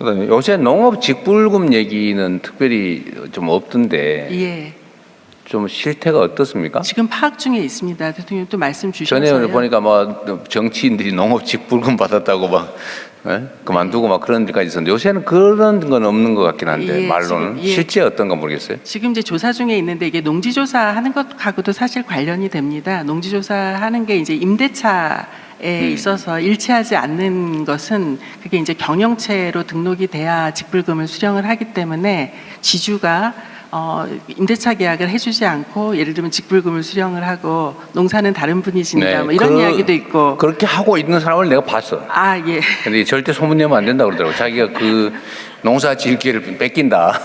그다음에 요새 농업 직불금 얘기는 특별히 좀 없던데 예. 좀 실태가 어떻습니까? 지금 파악 중에 있습니다. 대통령 또 말씀 주셔서요. 전에 보니까 뭐 정치인들이 농업 직불금 받았다고 막 그만두고 막 그런 데까지 있었는데 요새는 그런 건 없는 것 같긴 한데 예, 말로는 지금, 예. 실제 어떤가 모르겠어요. 지금 이제 조사 중에 있는데 이게 농지조사 하는 것하고도 사실 관련이 됩니다. 농지조사 하는 게 이제 임대차에 있어서 일치하지 않는 것은 그게 이제 경영체로 등록이 돼야 직불금을 수령을 하기 때문에 지주가 임대차 계약을 해주지 않고 예를 들면 직불금을 수령을 하고 농사는 다른 분이 진다 뭐 이런 이야기도 있고 그렇게 하고 있는 사람을 내가 봤어. 아 예. 근데 절대 소문 내면 안 된다고 그러더라고. 자기가 그 농사 지을 기회를 뺏긴다.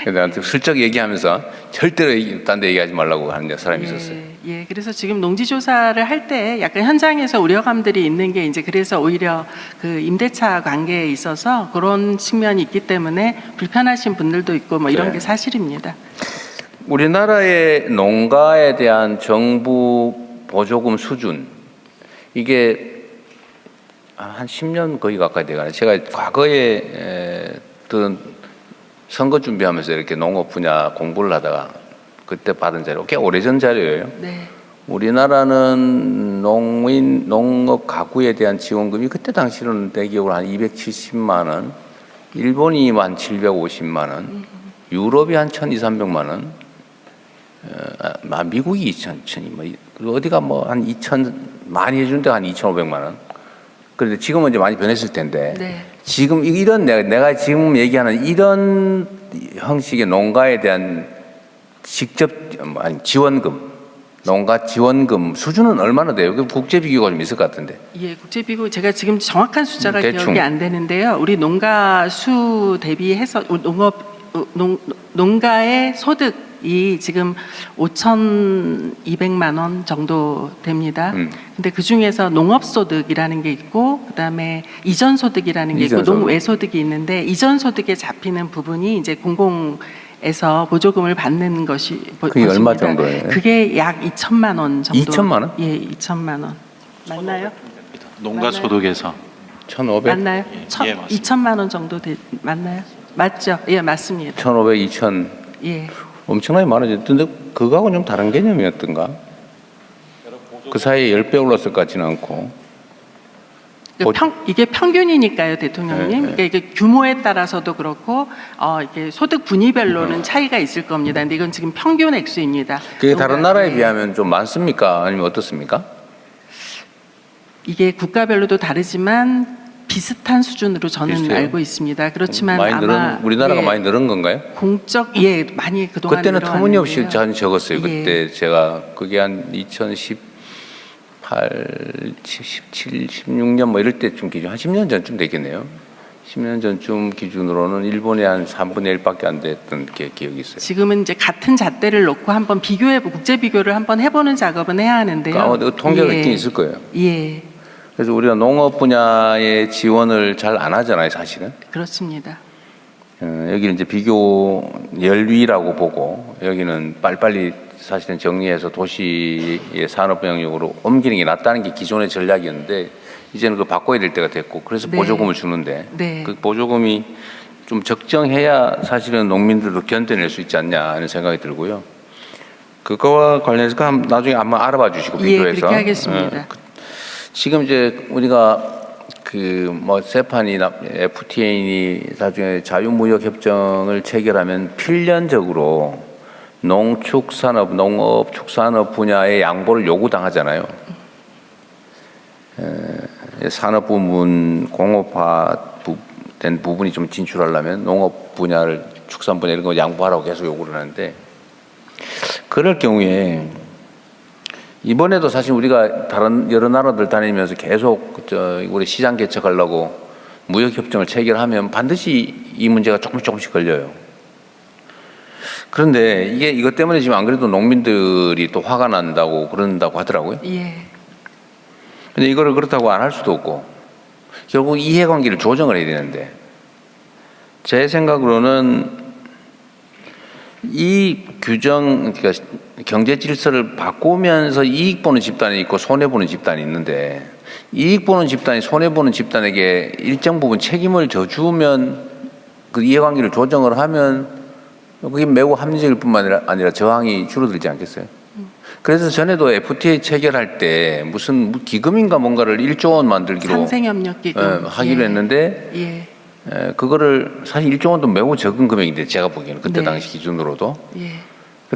그래서 나한테 슬쩍 얘기하면서 절대로 딴 데 얘기하지 말라고 하는 사람이 있었어요. 예, 그래서 지금 농지조사를 할 때 약간 현장에서 우려감들이 있는 게 이제 그래서 오히려 그 임대차 관계에 있어서 그런 측면이 있기 때문에 불편하신 분들도 있고 뭐 이런 네. 게 사실입니다. 우리나라의 농가에 대한 정부 보조금 수준 이게 한 10년 거의 가까이 돼가네. 제가 과거에 선거 준비하면서 이렇게 농업 분야 공부를 하다가 그때 받은 자료, 꽤 오래전 자료예요. 네. 우리나라는 농업 가구에 대한 지원금이 그때 당시로는 내 기억으로 한 270만 원, 일본이 한 750만 원, 유럽이 한 1,200~300만 원, 미국이 2,000, 뭐 어디가 뭐 한 2,000 많이 해준 데가 한 2,500만 원. 그런데 지금은 이제 많이 변했을 텐데 네. 지금 이런 내가 지금 얘기하는 이런 형식의 농가에 대한 직접 지원금, 농가 지원금 수준은 얼마나 돼요? 국제 비교가 좀 있을 것 같은데. 예, 국제 비교 제가 지금 정확한 숫자가 대충. 기억이 안 되는데요. 우리 농가 수 대비해서 농가의 소득이 지금 5,200만 원 정도 됩니다. 근데 그 중에서 농업소득이라는 게 있고, 그 다음에 이전소득이라는 게 있고, 이전소득. 농외소득이 있는데, 이전소득에 잡히는 부분이 이제 공공에서 보조금을 받는 것이. 그게 얼마 정도예요? 그게 약 2천만 원 정도. 2천만 원? 예, 2천만 원. 맞나요? 농가 소득에서 1,500? 맞나요? 예, 맞습니다. 2천만 원 정도 맞나요? 맞죠? 예, 맞습니다. 1,500, 2,000 예. 엄청나게 많아졌던데 그거하고는 좀 다른 개념이었던가? 그 사이에 10배 올랐을 것 같지는 않고. 이게 평균이니까요, 대통령님. 네, 네. 그러니까 이게 규모에 따라서도 그렇고, 이게 소득 분위별로는 차이가 있을 겁니다. 근데 이건 지금 평균 액수입니다. 그게 다른 농가, 나라에 예. 비하면 좀 많습니까? 아니면 어떻습니까? 이게 국가별로도 다르지만 비슷한 수준으로 저는 비슷해요? 알고 있습니다. 그렇지만 많이 아마 우리나라가 예, 많이 늘은 건가요? 많이 그동안 그때는 터무니없이 늘어났는데요. 적었어요. 예. 그때 제가 그게 한 2018, 17, 16년 뭐 이럴 때쯤 기준 한 10년 전쯤 되겠네요. 10년 전쯤 기준으로는 일본의 한 3분의 1밖에 안 됐던 기억이 있어요. 지금은 이제 같은 잣대를 놓고 한번 국제 비교를 한번 해보는 작업은 해야 하는데요. 아마 통계가 있긴 있을 거예요. 예, 그래서 우리가 농업 분야의 지원을 잘 안 하잖아요, 사실은. 그렇습니다. 여기는 이제 비교 열위라고 보고 여기는 빨리빨리 사실은 정리해서 도시의 산업 영역으로 옮기는 게 낫다는 게 기존의 전략이었는데 이제는 그거 바꿔야 될 때가 됐고 그래서 네. 보조금을 주는데 네. 그 보조금이 좀 적정해야 사실은 농민들도 견뎌낼 수 있지 않냐 하는 생각이 들고요. 그거와 관련해서 나중에 한번 알아봐 주시고 예, 비교해서. 그렇게 하겠습니다. 지금 이제 우리가 뭐 세판이나 FTA니 나중에 자유무역협정을 체결하면 필연적으로 농축산업, 농업축산업 분야의 양보를 요구당하잖아요. 산업 부문 공업화된 부분이 좀 진출하려면 농업 분야를 축산 분야 이런 거 양보하라고 계속 요구를 하는데 그럴 경우에 이번에도 사실 우리가 다른 여러 나라들 다니면서 계속 우리 시장 개척하려고 무역협정을 체결하면 반드시 이 문제가 조금씩 걸려요. 그런데 이것 때문에 지금 안 그래도 농민들이 또 화가 난다고 그런다고 하더라고요. 예, 근데 이거를 그렇다고 안 할 수도 없고 결국 이해관계를 조정을 해야 되는데 제 생각으로는 이 규정, 그러니까 경제 질서를 바꾸면서 이익 보는 집단이 있고 손해 보는 집단이 있는데 이익 보는 집단이 손해 보는 집단에게 일정 부분 책임을 져주면 그 이해관계를 조정을 하면 그게 매우 합리적일 뿐만 아니라 저항이 줄어들지 않겠어요? 그래서 전에도 FTA 체결할 때 무슨 기금인가 뭔가를 1조 원 만들기로 상생협력기금 하기로 예. 했는데 예. 그거를 사실 1조 원도 매우 적은 금액인데 제가 보기에는 그때 네. 당시 기준으로도 예.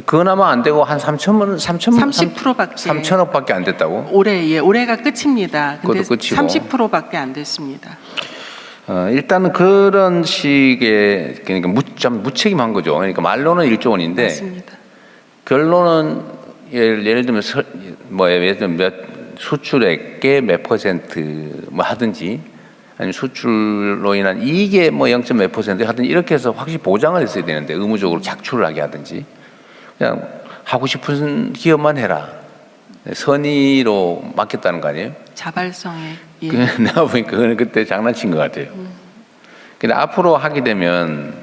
그나마 안 되고 한 30%밖에 3천억밖에 안 됐다고? 올해가 끝입니다. 근데 그것도 끝이고. 30%밖에 안 됐습니다. 일단은 그런 식의 그러니까 참 무책임한 거죠. 그러니까 말로는 1조 원인데 맞습니다. 결론은 예를 들면 예를 들면 수출액의 몇 퍼센트 뭐 하든지 아니면 수출로 인한 이익의 뭐 0. 몇 퍼센트 하든 이렇게 해서 확실히 보장을 했어야 되는데 의무적으로 작출을 하게 하든지 그냥 하고 싶은 기업만 해라. 선의로 맡겼다는 거 아니에요? 자발성에 예. 내가 보니까 그거는 그때 장난친 것 같아요. 근데 앞으로 하게 되면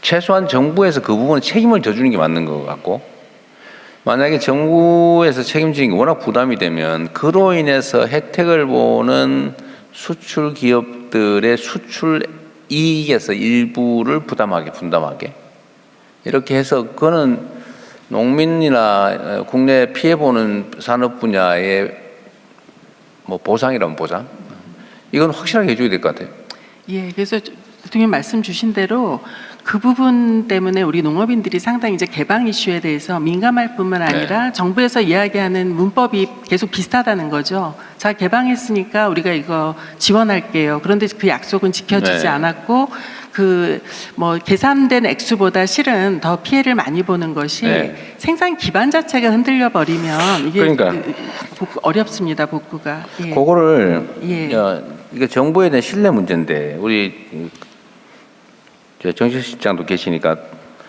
최소한 정부에서 그 부분은 책임을 져주는 게 맞는 것 같고 만약에 정부에서 책임지는 게 워낙 부담이 되면 그로 인해서 혜택을 보는 수출 기업들의 수출 이익에서 일부를 분담하게 이렇게 해서 그거는 농민이나 국내 피해보는 산업 분야의 뭐 보상이라면 보상 이건 확실하게 해줘야 될 것 같아요. 예, 그래서 대통령 말씀 주신 대로 그 부분 때문에 우리 농업인들이 상당히 이제 개방 이슈에 대해서 민감할 뿐만 아니라 정부에서 이야기하는 문법이 계속 비슷하다는 거죠. 자, 개방했으니까 우리가 이거 지원할게요. 그런데 그 약속은 지켜지지 않았고 그 뭐 계산된 액수보다 실은 더 피해를 많이 보는 것이 생산 기반 자체가 흔들려 버리면 이게 그러니까. 어렵습니다, 복구가. 예. 그거를 예. 이게 정부에 대한 신뢰 문제인데 우리 정책실장도 계시니까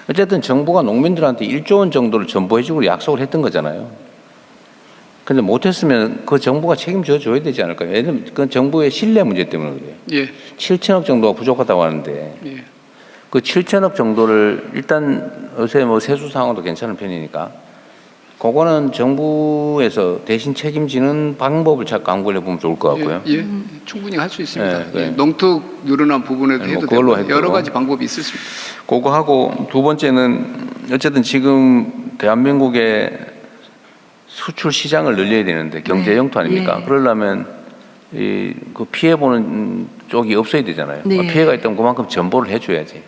어쨌든 정부가 농민들한테 1조 원 정도를 전보해주고 약속을 했던 거잖아요. 근데 못했으면 그 정부가 책임져 줘야 되지 않을까요? 왜냐면 그건 정부의 신뢰 문제 때문에 그래요. 예. 7천억 정도가 부족하다고 하는데 예. 그 7천억 정도를 일단 요새 뭐 세수 상황도 괜찮은 편이니까 그거는 정부에서 대신 책임지는 방법을 잘 강구를 해보면 좋을 것 같고요. 예, 예. 충분히 할 수 있습니다. 네, 네. 예, 농특 늘어난 부분에도 뭐 해도 그걸로 되고 해도 여러 가지 방법이 있을 수 있습니다. 그거 하고 두 번째는 어쨌든 지금 대한민국의 수출 시장을 늘려야 되는데 경제 영토 아닙니까? 예. 그러려면 그 피해 보는 쪽이 없어야 되잖아요. 네. 피해가 있다면 그만큼 전보를 해줘야지.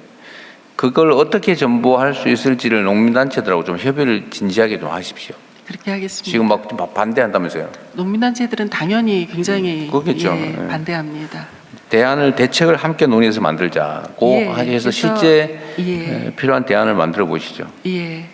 그걸 어떻게 전보할 수 있을지를 농민단체들하고 좀 협의를 진지하게 좀 하십시오. 그렇게 하겠습니다. 지금 막 반대한다면서요. 농민단체들은 당연히 굉장히 그렇겠죠. 예, 예. 반대합니다. 대책을 함께 논의해서 만들자. 고 예, 해서 그래서- 실제 예. 필요한 대안을 만들어 보시죠. 예.